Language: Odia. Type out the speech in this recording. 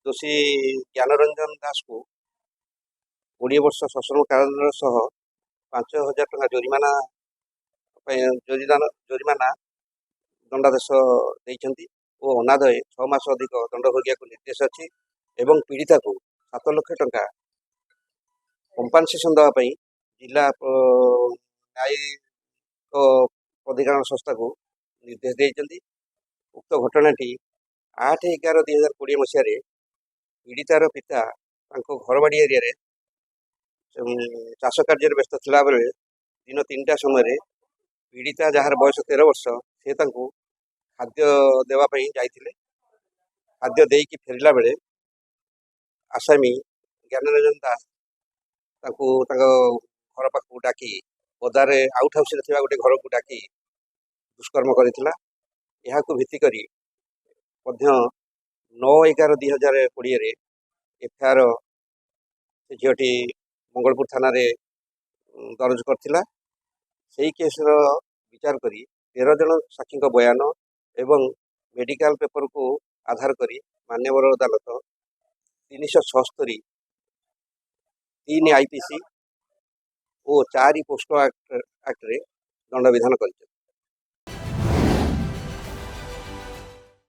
ଦୋଷୀ ଜ୍ଞାନରଞ୍ଜନ ଦାସକୁ 20 ବର୍ଷ ସଶ୍ରମ କାରାଦଣ୍ଡ ସହ 5,000 ଟଙ୍କା ଜରିମାନା ଦଣ୍ଡାଦେଶ ଦେଇଛନ୍ତି ଓ ଅନାଦାୟୀ 6 ମାସ ଅଧିକ ଦଣ୍ଡ ଭୋଗିବାକୁ ନିର୍ଦ୍ଦେଶ ଅଛି ଏବଂ ପୀଡ଼ିତାକୁ 7 ଲକ୍ଷ ଟଙ୍କା କମ୍ପାନସେସନ୍ ଦେବା ପାଇଁ ଜିଲ୍ଲା ନ୍ୟାୟିକ ଅଧିକରଣ ସଂସ୍ଥାକୁ ନିର୍ଦ୍ଦେଶ ଦେଇଛନ୍ତି। ଉକ୍ତ ଘଟଣାଟି 8/11/2020 ମସିହାରେ ପୀଡ଼ିତାର ପିତା ତାଙ୍କ ଘରବାଡ଼ି ଏରିଆରେ ଚାଷ କାର୍ଯ୍ୟରେ ବ୍ୟସ୍ତ ଥିଲାବେଳେ ଦିନ 3ଟା ସମୟରେ ପୀଡ଼ିତା ଯାହାର ବୟସ 13 ବର୍ଷ ସେ ତାଙ୍କୁ ଖାଦ୍ୟ ଦେବା ପାଇଁ ଯାଇଥିଲେ। ଖାଦ୍ୟ ଦେଇକି ଫେରିଲା ବେଳେ ଆସାମୀ ଜ୍ଞାନରଞ୍ଜନ ଦାସ ତାଙ୍କୁ ତାଙ୍କ ଘର ପାଖକୁ ଡାକି ପଦାରେ ଆଉଟ୍ ହାଉସ୍ରେ ଥିବା ଗୋଟେ ଘରକୁ ଡାକି ଦୁଷ୍କର୍ମ କରିଥିଲା। ଏହାକୁ ଭିତ୍ତି କରି ମଧ୍ୟ 9/11/2020ରେ ଏଫ୍ଆଇଆର୍ ସେ ଝିଅଟି ମଙ୍ଗଳପୁର ଥାନାରେ ଦରଜ କରିଥିଲା। ସେହି କେସ୍ର ବିଚାର କରି 13 ଜଣ ସାକ୍ଷୀଙ୍କ ବୟାନ ଏବଂ ମେଡ଼ିକାଲ ପେପରକୁ ଆଧାର କରି ମାନ୍ୟବର ଅଦାଲତ 376, 3 IPC ଓ 4 ପୋସ୍କୋ ଆକ୍ଟରେ ଦଣ୍ଡ ବିଧାନ କରିଛନ୍ତି।